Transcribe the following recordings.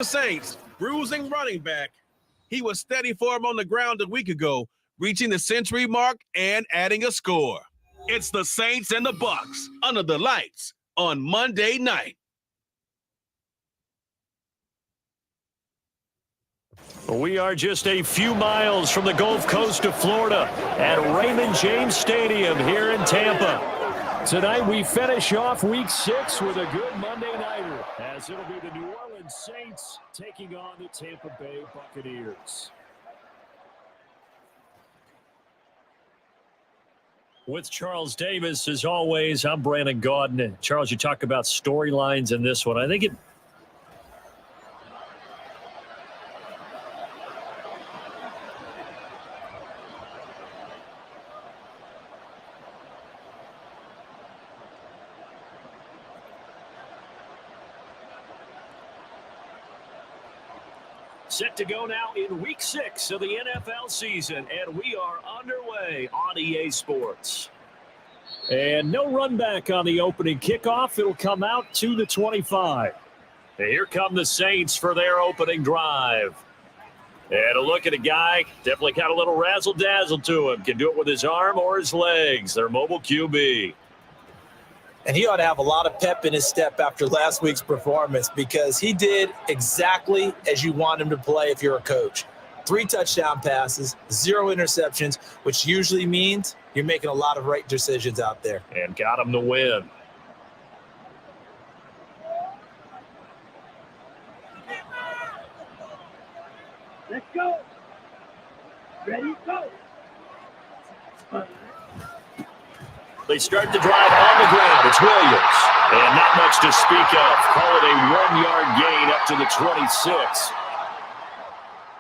The Saints, bruising running back. He was steady for him on the ground a week ago, reaching the century mark and adding a score. It's the Saints and the Bucs under the lights on Monday night. We are just a few miles from the Gulf Coast of Florida at Raymond James Stadium here in Tampa. Tonight we finish off Week 6 with a good Monday nighter, as it'll be the New Orleans Saints taking on the Tampa Bay Buccaneers. With Charles Davis, as always, I'm Brandon Gaudin. Charles, you talk about storylines in this one. I think it set to go now in Week 6 of the NFL season, and we are underway on EA Sports. And no run back on the opening kickoff. It'll come out to the 25. And here come the Saints for their opening drive. And a look at a guy, definitely got a little razzle-dazzle to him. Can do it with his arm or his legs. Their mobile QB. And he ought to have a lot of pep in his step after last week's performance, because he did exactly as you want him to play if you're a coach. 3 touchdown passes, 0 interceptions, which usually means you're making a lot of right decisions out there. And got him the win. Let's go. Ready, go. They start the drive on the ground. It's Williams. And not much to speak of. Call it a 1-yard gain up to the 26.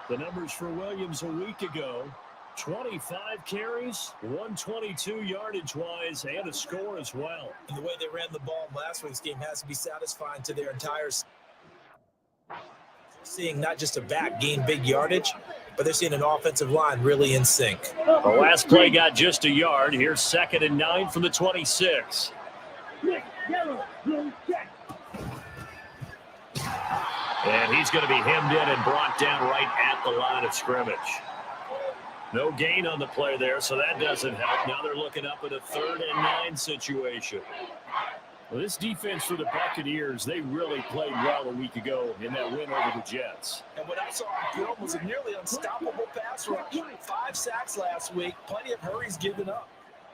The numbers for Williams a week ago: 25 carries, 122 yardage-wise, and a score as well. And the way they ran the ball in last week's game has to be satisfying to their entire seeing not just a back gain big yardage, but they're seeing an offensive line really in sync. The last play got just a yard. Here's 2nd and 9 from the 26. And he's going to be hemmed in and brought down right at the line of scrimmage. No gain on the play there, so that doesn't help. Now they're looking up at a 3rd and 9 situation. Well, this defense for the Buccaneers, they really played well a week ago in that win over the Jets. And what I saw on film was a nearly unstoppable pass rush. 5 sacks last week, plenty of hurries given up.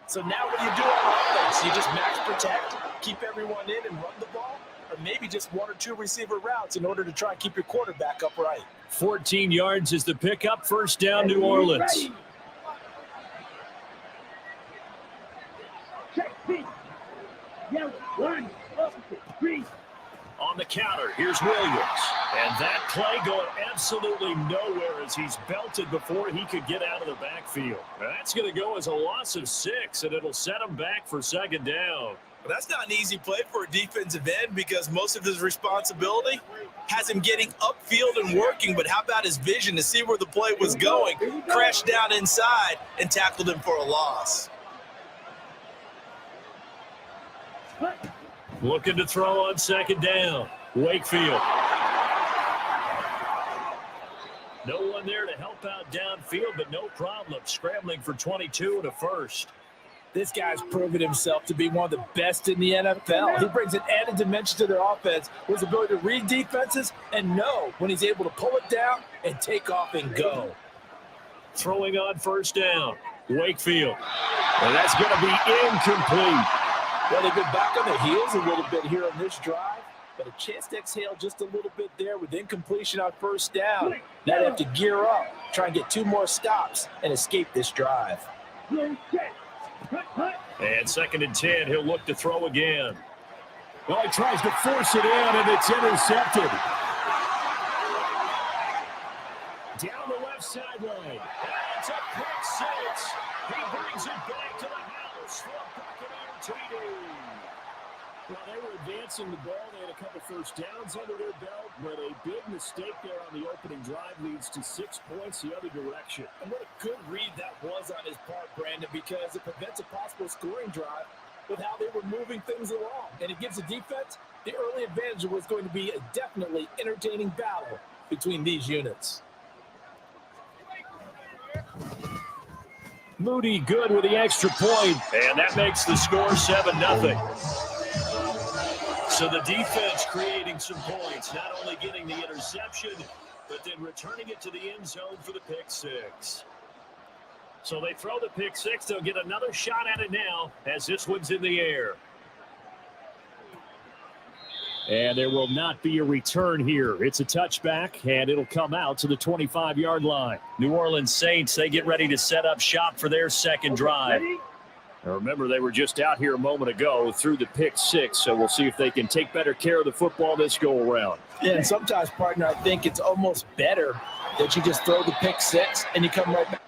So now what do you do on offense? You just max protect, keep everyone in and run the ball, or maybe just 1 or 2 receiver routes in order to try and keep your quarterback upright. 14 yards is the pickup. 1st down, New Orleans. On the counter, here's Williams. And that play going absolutely nowhere as he's belted before he could get out of the backfield. Now that's going to go as a loss of 6, and it'll set him back for 2nd down. Well, that's not an easy play for a defensive end, because most of his responsibility has him getting upfield and working. But how about his vision to see where the play was going? Crashed down inside and tackled him for a loss. Looking to throw on 2nd down. Wakefield. No one there to help out downfield, but no problem. Scrambling for 22 and a 1st. This guy's proven himself to be one of the best in the NFL. He brings an added dimension to their offense with his ability to read defenses and know when he's able to pull it down and take off and go. Throwing on 1st down. Wakefield. And that's going to be incomplete. Well, they've been back on their heels a little bit here on this drive, but a chance to exhale just a little bit there with incompletion on 1st down. Now they have to gear up, try and get 2 more stops, and escape this drive. And 2nd and 10, he'll look to throw again. Well, he tries to force it in, and it's intercepted. Down the left sideline. That's a pick 6. He brings it back to the house for a Buccaneer TD. Well, they were advancing the ball. They had a couple 1st downs under their belt, but a big mistake there on the opening drive leads to 6 points the other direction. And what a good read that was on his part, Brandon, because it prevents a possible scoring drive with how they were moving things along. And it gives the defense the early advantage of what's going to be a definitely entertaining battle between these units. Moody good with the extra point, and that makes the score 7-0. So the defense creating some points, not only getting the interception, but then returning it to the end zone for the pick six. So they throw the pick six. They'll get another shot at it now as this one's in the air. And there will not be a return here. It's a touchback, and it'll come out to the 25-yard line. New Orleans Saints, they get ready to set up shop for their second drive. Now remember, they were just out here a moment ago through the pick six, so we'll see if they can take better care of the football this go-around. Yeah, and sometimes, partner, I think it's almost better that you just throw the pick six and you come right back.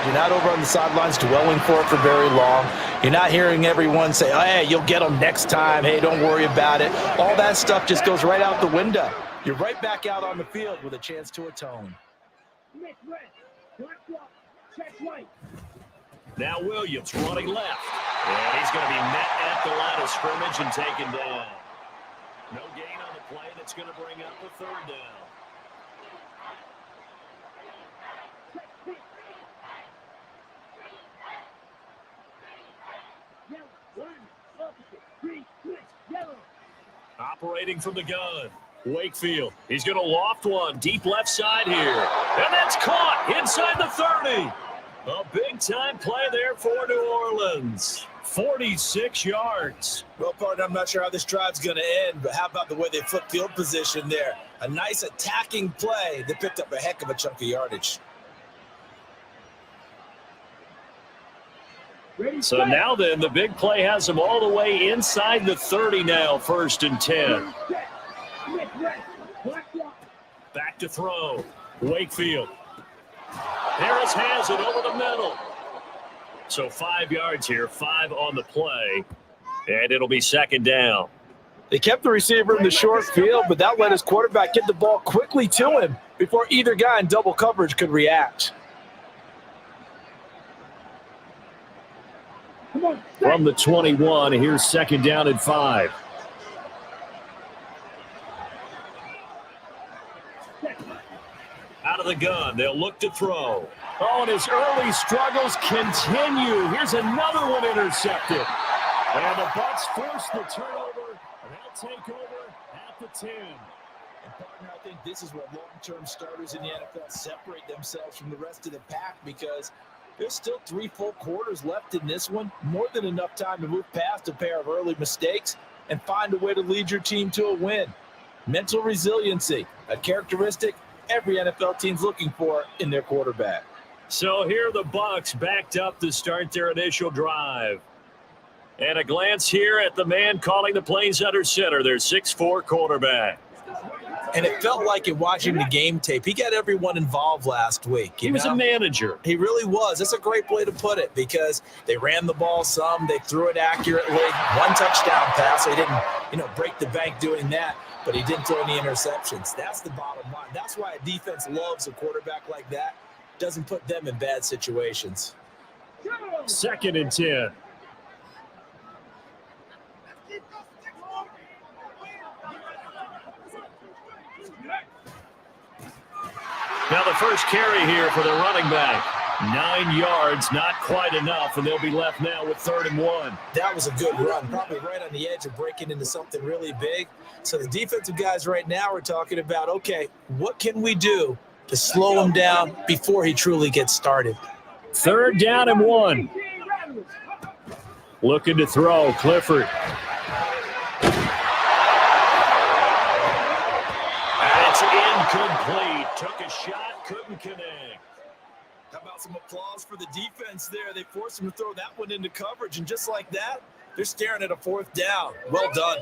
You're not over on the sidelines dwelling for it for very long. You're not hearing everyone say, oh, hey, you'll get them next time. Hey, don't worry about it. All that stuff just goes right out the window. You're right back out on the field with a chance to atone. Now Williams running left. And he's going to be met at the line of scrimmage and taken down. No gain on the play. That's going to bring up the third down. Operating from the gun, Wakefield. He's going to loft one deep left side here. And that's caught inside the 30. A big-time play there for New Orleans. 46 yards. Well, partner, I'm not sure how this drive's going to end, but how about the way they flip field position there? A nice attacking play that picked up a heck of a chunk of yardage. So now then, the big play has them all the way inside the 30 now, 1st and 10. Back to throw. Wakefield. Harris has it over the middle. So 5 yards here, 5 on the play, and it'll be 2nd down. They kept the receiver in the short field, but that let his quarterback get the ball quickly to him before either guy in double coverage could react. From the 21, here's 2nd down and 5. Out of the gun, they'll look to throw. Oh, and his early struggles continue. Here's another one intercepted. And the Bucs force the turnover, and they'll take over at the 10. And partner, I think this is where long-term starters in the NFL separate themselves from the rest of the pack, because there's still 3 full quarters left in this one. More than enough time to move past a pair of early mistakes and find a way to lead your team to a win. Mental resiliency, a characteristic every NFL team's looking for in their quarterback. So here the Bucs backed up to start their initial drive. And a glance here at the man calling the plays under center, their 6'4" quarterback. And it felt like in watching the game tape, he got everyone involved last week. He was a manager. He really was. That's a great way to put it, because they ran the ball some, they threw it accurately. 1 touchdown pass. They didn't, break the bank doing that, but he didn't throw any interceptions. That's the bottom line. That's why a defense loves a quarterback like that. Doesn't put them in bad situations. 2nd and 10. Now the first carry here for the running back. 9 yards, not quite enough, and they'll be left now with 3rd and 1. That was a good run, probably right on the edge of breaking into something really big. So the defensive guys right now are talking about, okay, what can we do to slow him down before he truly gets started? 3rd down and 1. Looking to throw, Clifford. That's incomplete. Took a shot, couldn't connect. How about some applause for the defense there? They forced him to throw that one into coverage, and just like that, they're staring at a 4th down. Well done.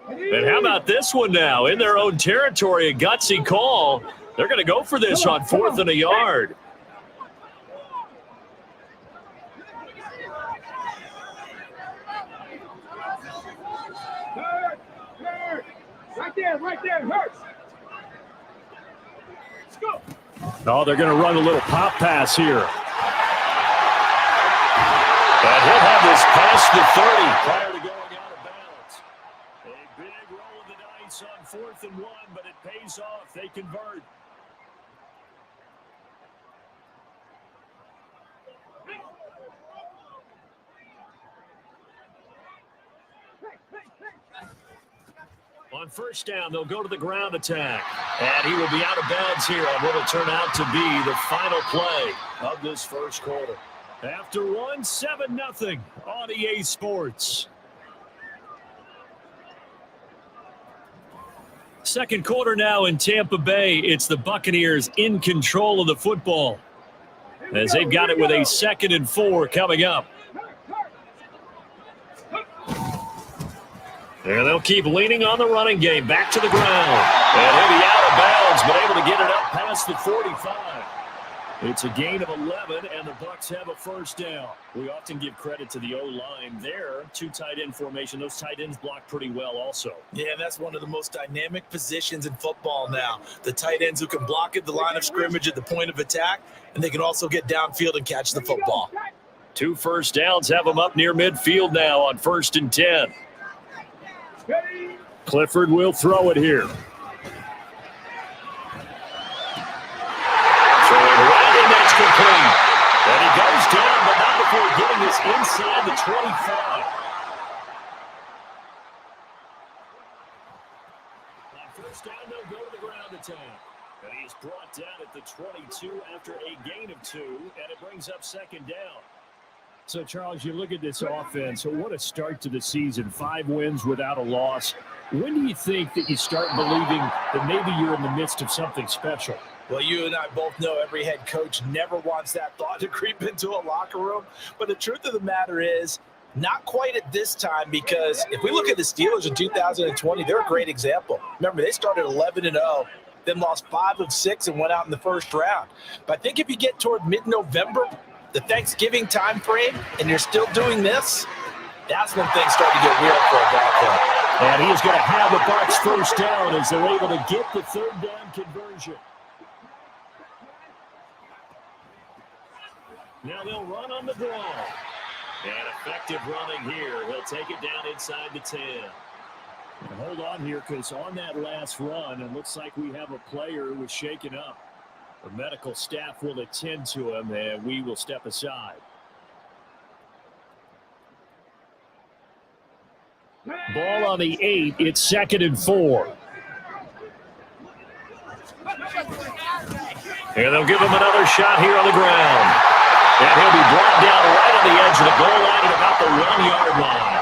And how about this one now? In their own territory, a gutsy call. They're going to go for this on 4th and a yard. Right there, Hurts. Let's go. Oh, they're going to run a little pop pass here. And he'll have this past the 30 prior to going out of bounds. A big roll of the dice on 4th and 1, but it pays off. They convert. On 1st down, they'll go to the ground attack. And he will be out of bounds here on what will turn out to be the final play of this first quarter. After 1, 7-0 on EA Sports. Second quarter now in Tampa Bay. It's the Buccaneers in control of the football, as they've got it with a 2nd and 4 coming up. And they'll keep leaning on the running game. Back to the ground. And he'll be out of bounds, but able to get it up past the 45. It's a gain of 11, and the Bucs have a first down. We often give credit to the O-line there. Two tight end formation. Those tight ends block pretty well also. Yeah, that's one of the most dynamic positions in football now. The tight ends who can block at the line of scrimmage at the point of attack, and they can also get downfield and catch the football. 2 first downs have them up near midfield now on 1st and 10. Clifford will throw it here. Complete. And he goes down, but not before getting this inside the 25. On first down, they'll go to the ground attack. And he's brought down at the 22 after a gain of 2, and it brings up 2nd down. So, Charles, you look at this offense. So what a start to the season. 5 wins without a loss. When do you think that you start believing that maybe you're in the midst of something special? Well, you and I both know every head coach never wants that thought to creep into a locker room. But the truth of the matter is, not quite at this time, because if we look at the Steelers in 2020, they're a great example. Remember, they started 11-0, then lost 5 of 6 and went out in the first round. But I think if you get toward mid-November, the Thanksgiving time frame, and you're still doing this, that's when things start to get weird for a ball club. And he's going to have the Bucs first down as they're able to get the 3rd down conversion. Now they'll run on the draw. And effective running here. He'll take it down inside the 10. And hold on here, because on that last run, it looks like we have a player who was shaken up. The medical staff will attend to him, and we will step aside. Ball on the 8. It's 2nd and 4. And they'll give him another shot here on the ground. And he'll be brought down right on the edge of the goal line at about the 1-yard line.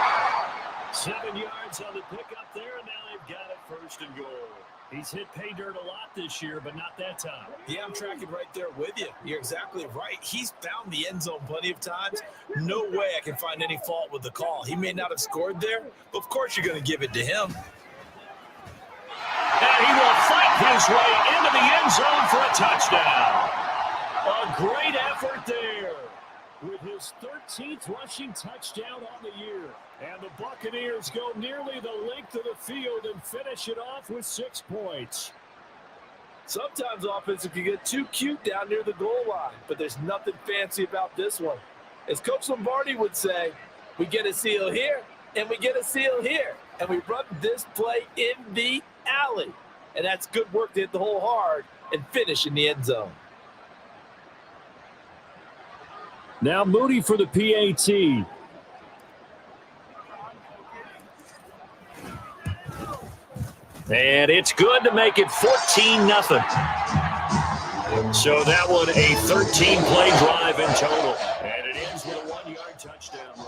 7 yards on the pickup there, and now they've got it 1st and goal. He's hit pay dirt a lot this year, but not that time. Yeah, I'm tracking right there with you. You're exactly right. He's found the end zone plenty of times. No way I can find any fault with the call. He may not have scored there, but of course you're going to give it to him. And he will fight his way into the end zone for a touchdown. A great effort there with his 13th rushing touchdown on the year. And the Buccaneers go nearly the length of the field and finish it off with 6 points. Sometimes offenses can get too cute down near the goal line, but there's nothing fancy about this one. As Coach Lombardi would say, we get a seal here, and we get a seal here, and we run this play in the alley. And that's good work to hit the hole hard and finish in the end zone. Now Moody for the PAT. And it's good to make it 14-0. So that one a 13-play drive in total. And it ends with a 1-yard touchdown run.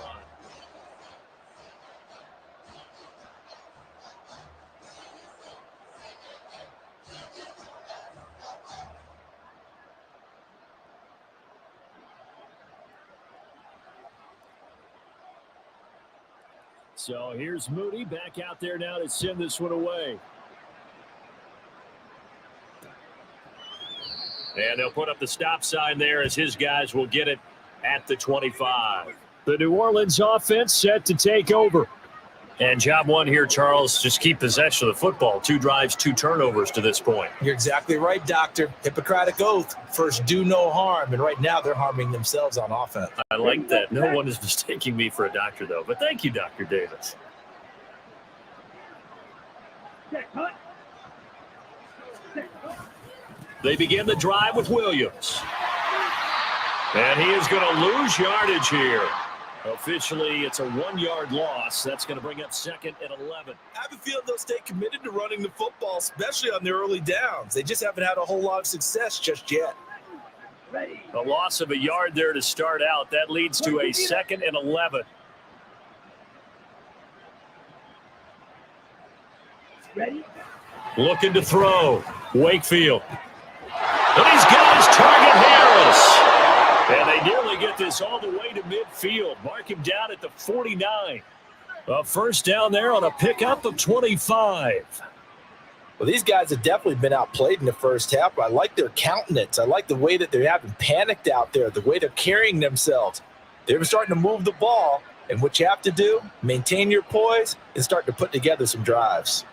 So here's Moody back out there now to send this one away. And they'll put up the stop sign there as his guys will get it at the 25. The New Orleans offense set to take over. And job one here, Charles, just keep possession of the football. 2 drives, 2 turnovers to this point. You're exactly right, Doctor. Hippocratic oath. First, do no harm. And right now, they're harming themselves on offense. I like that. No one is mistaking me for a doctor, though. But thank you, Dr. Davis. They begin the drive with Williams. And he is going to lose yardage here. Officially, it's a 1-yard loss. That's going to bring up 2nd and 11. I have a feeling they'll stay committed to running the football, especially on the early downs. They just haven't had a whole lot of success just yet. A loss of a yard there to start out. That leads to a 2nd and 11. Ready? Looking to throw. Wakefield. And he's got his target, Harris. And they nearly get this all the way to midfield. Mark him down at the 49. A first down there on a pickup of 25. Well, these guys have definitely been outplayed in the first half, but I like their countenance. I like the way that they haven't panicked out there, the way they're carrying themselves. They're starting to move the ball, and what you have to do, maintain your poise and start to put together some drives.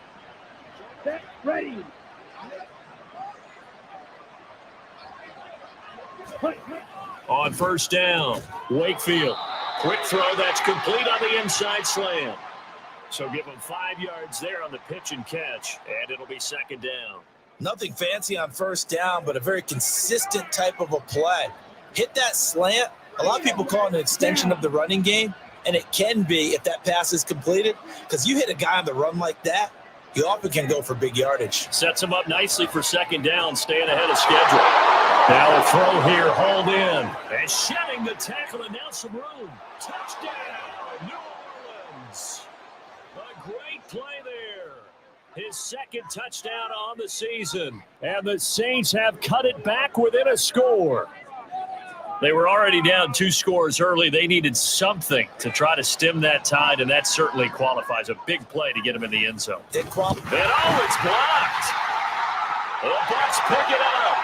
Set, ready. On first down, Wakefield. Quick throw that's complete on the inside slant. So give them 5 yards there on the pitch and catch, and it'll be second down. Nothing fancy on first down, but a very consistent type of a play. Hit that slant. A lot of people call it an extension of the running game, and it can be if that pass is completed, because you hit a guy on the run like that, he often can go for big yardage. Sets him up nicely for second down, staying ahead of schedule. Now a throw here, hauled in. And shedding the tackle, and now some room. Touchdown, New Orleans. A great play there. His second touchdown on the season. And the Saints have cut it back within a score. They were already down 2 scores early. They needed something to try to stem that tide, and that certainly qualifies. A big play to get him in the end zone. It qualifies. And oh, it's blocked. The Bucs pick it up.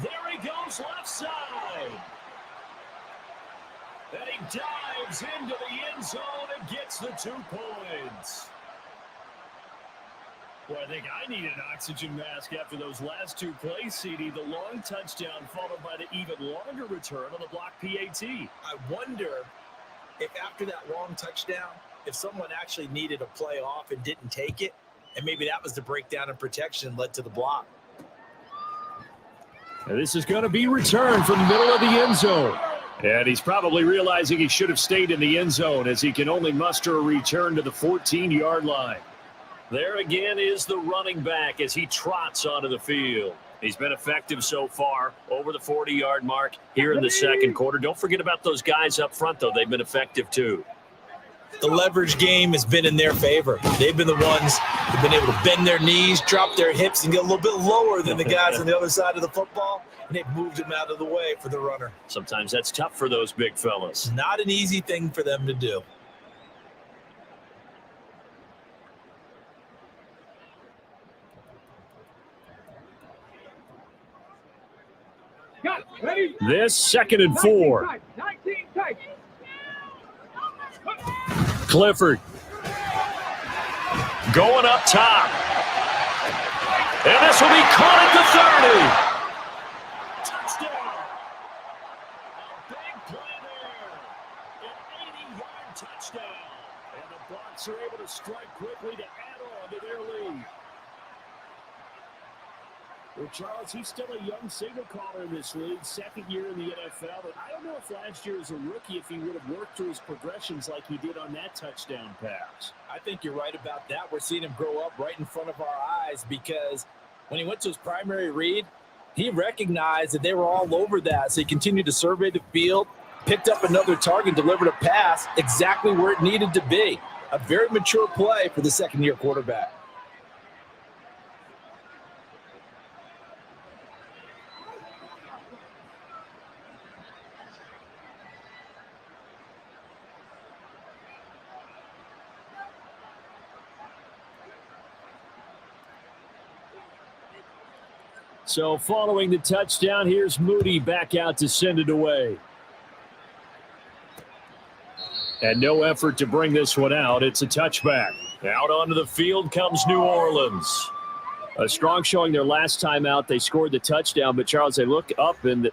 There he goes left side. And he dives into the end zone and gets the 2 points. Well, I think I need an oxygen mask after those last 2 plays, CD. The long touchdown followed by the even longer return on the block PAT. I wonder if after that long touchdown, if someone actually needed a play off and didn't take it, and maybe that was the breakdown in protection and led to the block. And this is going to be returned from the middle of the end zone. And he's probably realizing he should have stayed in the end zone as he can only muster a return to the 14-yard line. There again is the running back as he trots onto the field. He's been effective so far, over the 40-yard mark here in the second quarter. Don't forget about those guys up front, though. They've been effective, too. The leverage game has been in their favor. They've been the ones who've been able to bend their knees, drop their hips, and get a little bit lower than the guys on the other side of the football, and they've moved them out of the way for the runner. Sometimes that's tough for those big fellas. Not an easy thing for them to do. Got it. Ready. This 2nd and 4. 19 type. Clifford going up top. And this will be caught at the 30. Touchdown. A big play there. An 80-yard touchdown. And the Bucs are able to strike quickly to add on to their lead. Well, Charles, he's still a young signal caller in this league, 2nd year in the NFL. But I don't know if last year as a rookie, if he would have worked through his progressions like he did on that touchdown pass. I think you're right about that. We're seeing him grow up right in front of our eyes because when he went to his primary read, he recognized that they were all over that. So he continued to survey the field, picked up another target, delivered a pass exactly where it needed to be. A very mature play for the 2nd-year quarterback. So following the touchdown, here's Moody back out to send it away. And no effort to bring this one out. It's a touchback. Out onto the field comes New Orleans. A strong showing their last time out. They scored the touchdown, but Charles, they look up and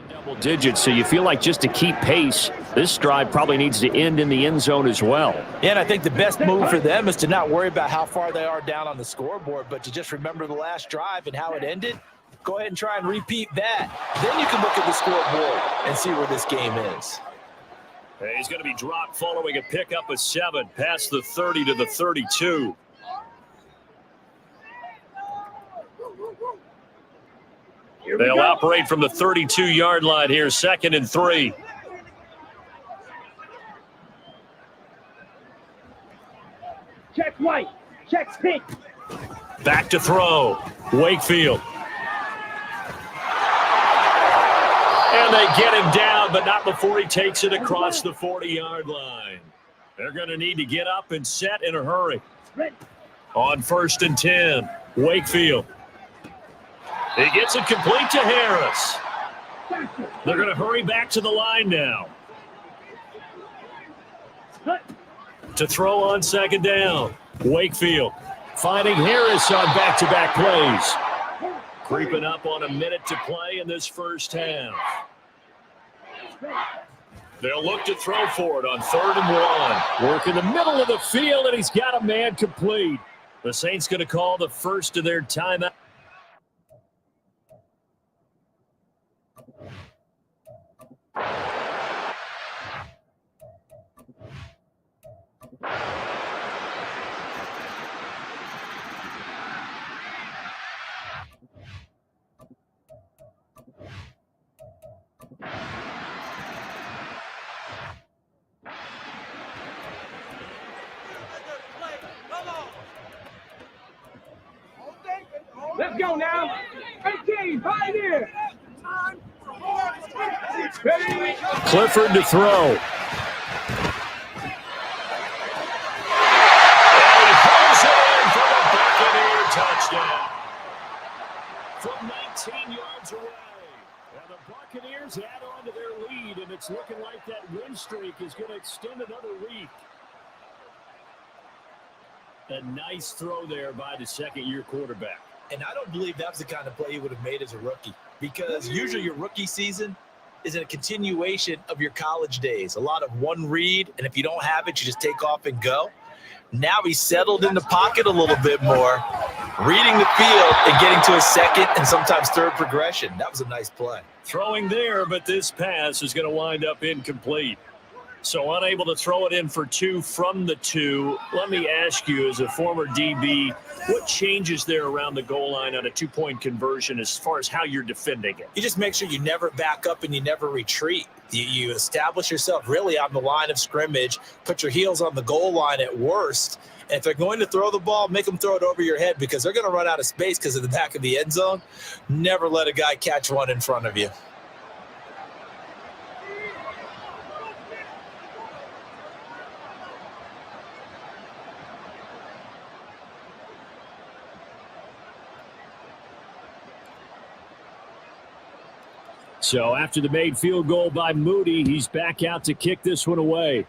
Double digits, so you feel like just to keep pace, this drive probably needs to end in the end zone as well. Yeah, and I think the best move for them is to not worry about how far they are down on the scoreboard, but to just remember the last drive and how it ended. Go ahead and try and repeat that. Then you can look at the scoreboard and see where this game is. He's going to be dropped following a pickup of 7 past the 30 to the 32. They'll operate from the 32-yard line here, 2nd and 3. Check white. Check pink. Back to throw. Wakefield. And they get him down, but not before he takes it across the 40-yard line. They're going to need to get up and set in a hurry. On 1st and 10, Wakefield. He gets it complete to Harris. They're going to hurry back to the line now. To throw on 2nd down. Wakefield finding Harris on back-to-back plays. Creeping up on a minute to play in this first half. They'll look to throw for it on 3rd and 1. Work in the middle of the field, and he's got a man complete. The Saints going to call the first of their timeout. Let's go now. 18, Pioneer. Ready? Clifford to throw. And he pulls it in for the Buccaneer touchdown. From 19 yards away. And the Buccaneers add on to their lead, and it's looking like that win streak is going to extend another week. A nice throw there by the second-year quarterback. And I don't believe that was the kind of play he would have made as a rookie, because usually your rookie season is a continuation of your college days. A lot of one read, and if you don't have it, you just take off and go. Now he's settled in the pocket a little bit more, reading the field and getting to a second and sometimes third progression. That was a nice play. Throwing there, but this pass is going to wind up incomplete. So unable to throw it in for 2 from the 2. Let me ask you, as a former DB, what changes there around the goal line on a 2-point conversion as far as how you're defending it? You just make sure you never back up and you never retreat. You establish yourself really on the line of scrimmage, put your heels on the goal line at worst. And if they're going to throw the ball, make them throw it over your head, because they're going to run out of space because of the back of the end zone. Never let a guy catch one in front of you. So after the made field goal by Moody, he's back out to kick this one away.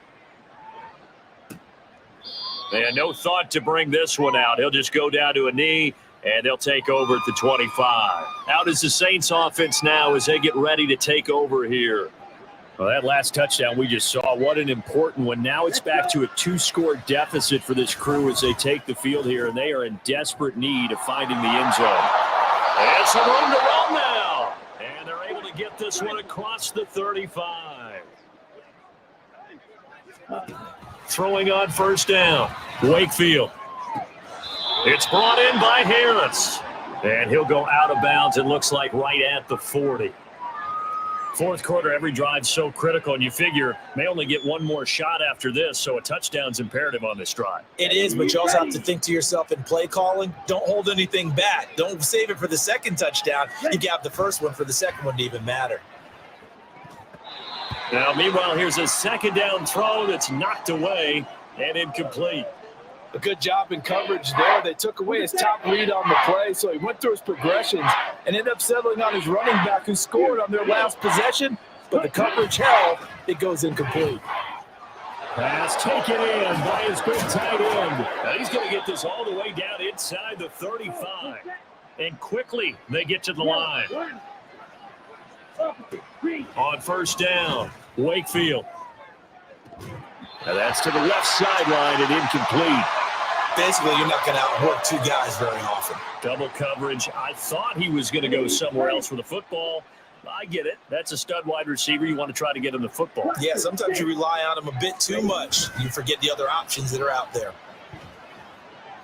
They had no thought to bring this one out. He'll just go down to a knee, and they'll take over at the 25. Out is the Saints offense now as they get ready to take over here. Well, that last touchdown we just saw, what an important one. Now it's back to a 2-score deficit for this crew as they take the field here, and they are in desperate need of finding the end zone. And some room to run now. And they're able to get this one across the 35. Throwing on 1st down, Wakefield. It's brought in by Harris. And he'll go out of bounds, it looks like right at the 40. Fourth quarter, every drive's so critical, and you figure may only get one more shot after this, so a touchdown's imperative on this drive. It is, but you also have to think to yourself in play calling, don't hold anything back. Don't save it for the second touchdown. You got the first one for the second one to even matter. Now, meanwhile, here's a 2nd down throw that's knocked away and incomplete. A good job in coverage there. They took away his top read on the play, so he went through his progressions and ended up settling on his running back who scored on their last possession, but the coverage held. It goes incomplete. Pass taken in by his big tight end. Now he's going to get this all the way down inside the 35. And quickly they get to the line. On first down, Wakefield. Now that's to the left sideline and incomplete. Basically, you're not going to outwork two guys very often. Double coverage. I thought he was going to go somewhere else with the football. I get it. That's a stud wide receiver. You want to try to get him the football. Yeah, sometimes you rely on him a bit too much. You forget the other options that are out there.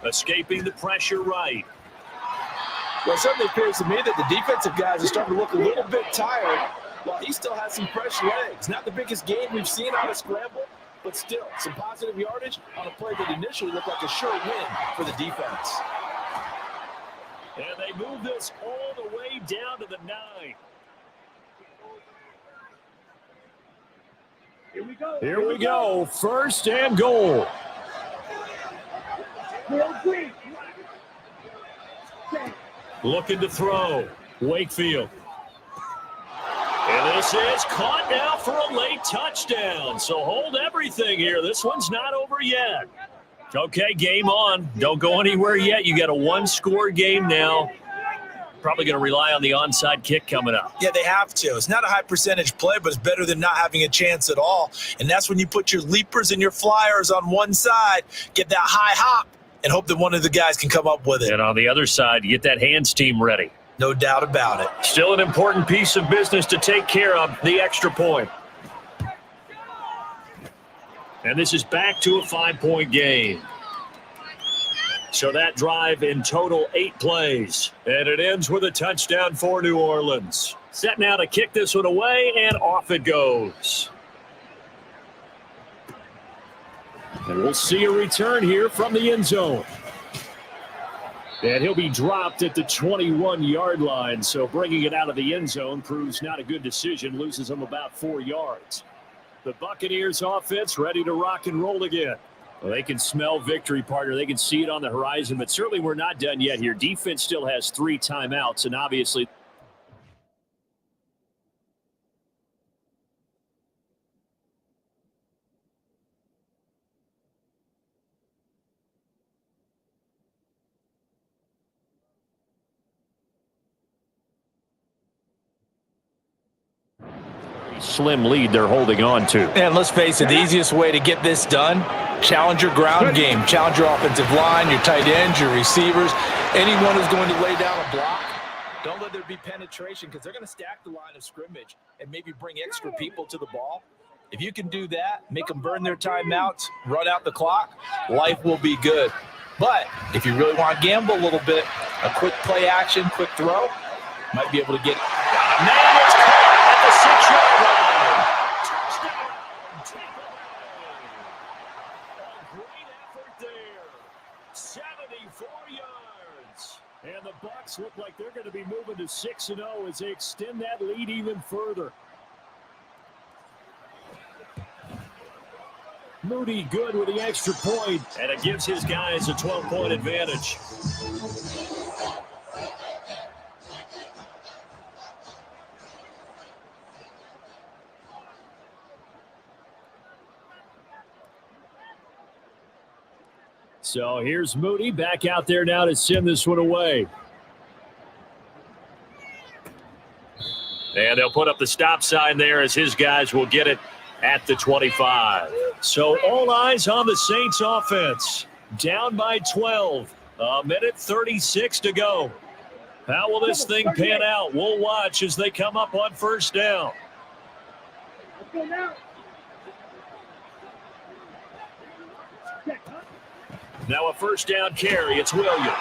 Escaping the pressure right. Well, it certainly appears to me that the defensive guys are starting to look a little bit tired while he still has some fresh legs. Not the biggest game we've seen on a scramble, but still some positive yardage on a play that initially looked like a sure win for the defense. And they move this all the way down to the 9. Here we go. First and goal. Looking to throw. Wakefield. And this is caught now for a late touchdown. So hold everything here. This one's not over yet. Okay, game on. Don't go anywhere yet. You got a one-score game now. Probably going to rely on the onside kick coming up. Yeah, they have to. It's not a high percentage play, but it's better than not having a chance at all. And that's when you put your leapers and your flyers on one side, get that high hop, and hope that one of the guys can come up with it. And on the other side, you get that hands team ready. No doubt about it. Still an important piece of business to take care of, the extra point. And this is back to a 5-point game. So that drive in total 8 plays. And it ends with a touchdown for New Orleans. Set now to kick this one away, and off it goes. And we'll see a return here from the end zone. And he'll be dropped at the 21-yard line. So bringing it out of the end zone proves not a good decision. Loses him about 4 yards. The Buccaneers offense ready to rock and roll again. Well, they can smell victory, partner. They can see it on the horizon, but certainly we're not done yet here. Defense still has 3 timeouts, and obviously slim lead they're holding on to. And let's face it, the easiest way to get this done, challenge your ground game. Challenge your offensive line, your tight ends, your receivers, anyone who's going to lay down a block. Don't let there be penetration because they're going to stack the line of scrimmage and maybe bring extra people to the ball. If you can do that, make them burn their timeouts, run out the clock, life will be good. But if you really want to gamble a little bit, a quick play action, quick throw, might be able to get it. Man, it's caught at the 6-yard line. Touchdown, Tampa Bay. A great effort there. 74 yards. And the Bucs look like they're going to be moving to 6-0 as they extend that lead even further. Moody good with the extra point, and it gives his guys a 12-point advantage. So here's Moody back out there now to send this one away. And they'll put up the stop sign there as his guys will get it at the 25. So all eyes on the Saints offense. Down by 12. A minute 36 to go. How will this thing pan out? We'll watch as they come up on first down. Now a first down carry. It's Williams.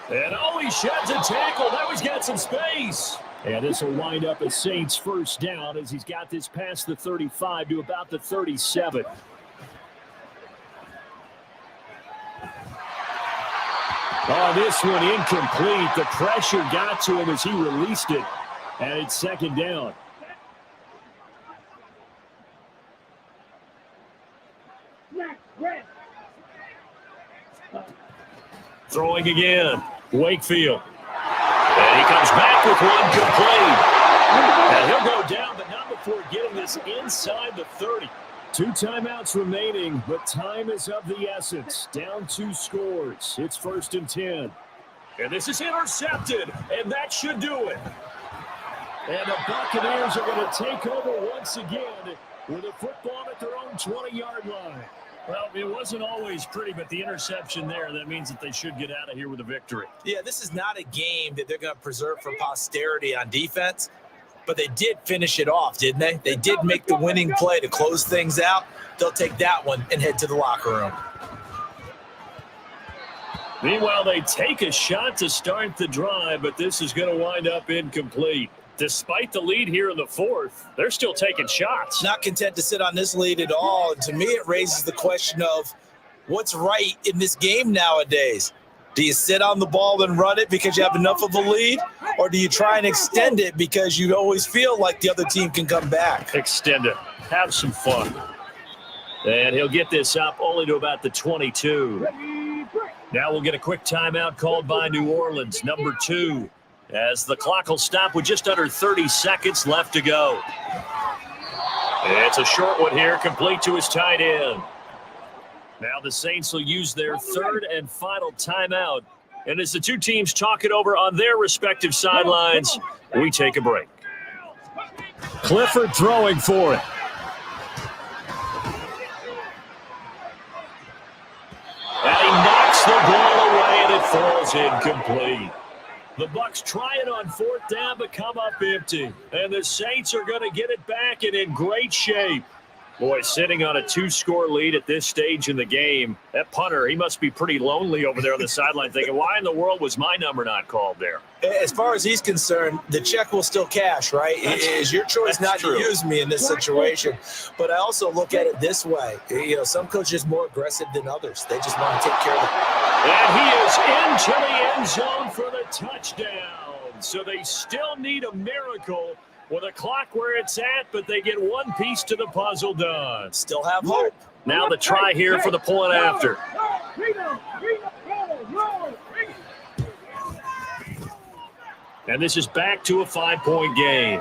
And he sheds a tackle. Now he's got some space. And this will wind up a Saints first down as he's got this past the 35 to about the 37. Oh, this one incomplete. The pressure got to him as he released it. And it's second down. Throwing again. Wakefield. And he comes back with one complete. And he'll go down, but not before getting this inside the 30. 2 timeouts remaining, but time is of the essence. Down 2 scores. It's first and 10. And this is intercepted, and that should do it. And the Buccaneers are going to take over once again with a football at their own 20-yard line. Well, it wasn't always pretty, but the interception there, that means that they should get out of here with a victory. Yeah, this is not a game that they're going to preserve for posterity on defense, but they did finish it off, didn't they? They did make the winning play to close things out. They'll take that one and head to the locker room. Meanwhile, they take a shot to start the drive, but this is going to wind up incomplete. Despite the lead here in the fourth, they're still taking shots. Not content to sit on this lead at all. And to me, it raises the question of what's right in this game nowadays. Do you sit on the ball and run it because you have enough of a lead? Or do you try and extend it because you always feel like the other team can come back? Extend it. Have some fun. And he'll get this up only to about the 22. Now we'll get a quick timeout called by New Orleans, number 2. As the clock will stop with just under 30 seconds left to go. It's a short one here, complete to his tight end. Now the Saints will use their third and final timeout. And as the two teams talk it over on their respective sidelines, we take a break. Clifford throwing for it. And he knocks the ball away, and it falls incomplete. The Bucs try it on fourth down, but come up empty. And the Saints are going to get it back and in great shape. Boy, sitting on a 2-score lead at this stage in the game, that punter, he must be pretty lonely over there on the sideline thinking, why in the world was my number not called there? As far as he's concerned, the check will still cash, right? It is your choice not to use me in this situation. But I also look at it this way. You know, some coaches are more aggressive than others. They just want to take care of it. And he is into the end zone for the touchdown. So they still need a miracle with a clock where it's at, but they get one piece to the puzzle done. Still have hope. Now the try here for the pulling after. And this is back to a 5-point game.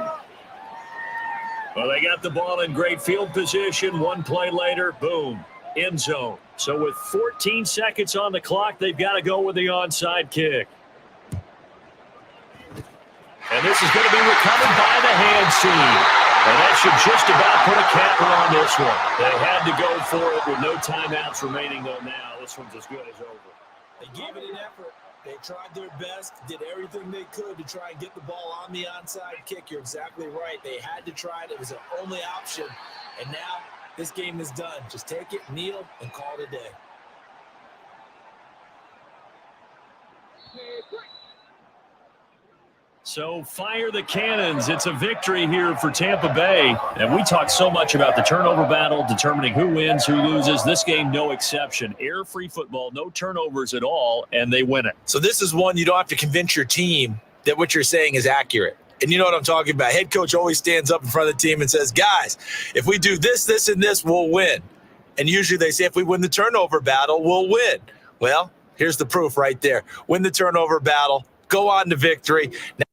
Well, they got the ball in great field position. One play later, boom, end zone. So with 14 seconds on the clock, they've got to go with the onside kick. And this is going to be recovered by the hands team. And that should just about put a capper on this one. They had to go for it with no timeouts remaining, though now. This one's as good as over. They gave it an effort. They tried their best, did everything they could to try and get the ball on the onside kick. You're exactly right. They had to try it. It was their only option. And now this game is done. Just take it, kneel, and call it a day. So fire the cannons. It's a victory here for Tampa Bay. And we talk so much about the turnover battle, determining who wins, who loses. This game, no exception. Air-free football, no turnovers at all, and they win it. So this is one you don't have to convince your team that what you're saying is accurate. And you know what I'm talking about. Head coach always stands up in front of the team and says, guys, if we do this, this, and this, we'll win. And usually they say if we win the turnover battle, we'll win. Well, here's the proof right there. Win the turnover battle. Go on to victory. Now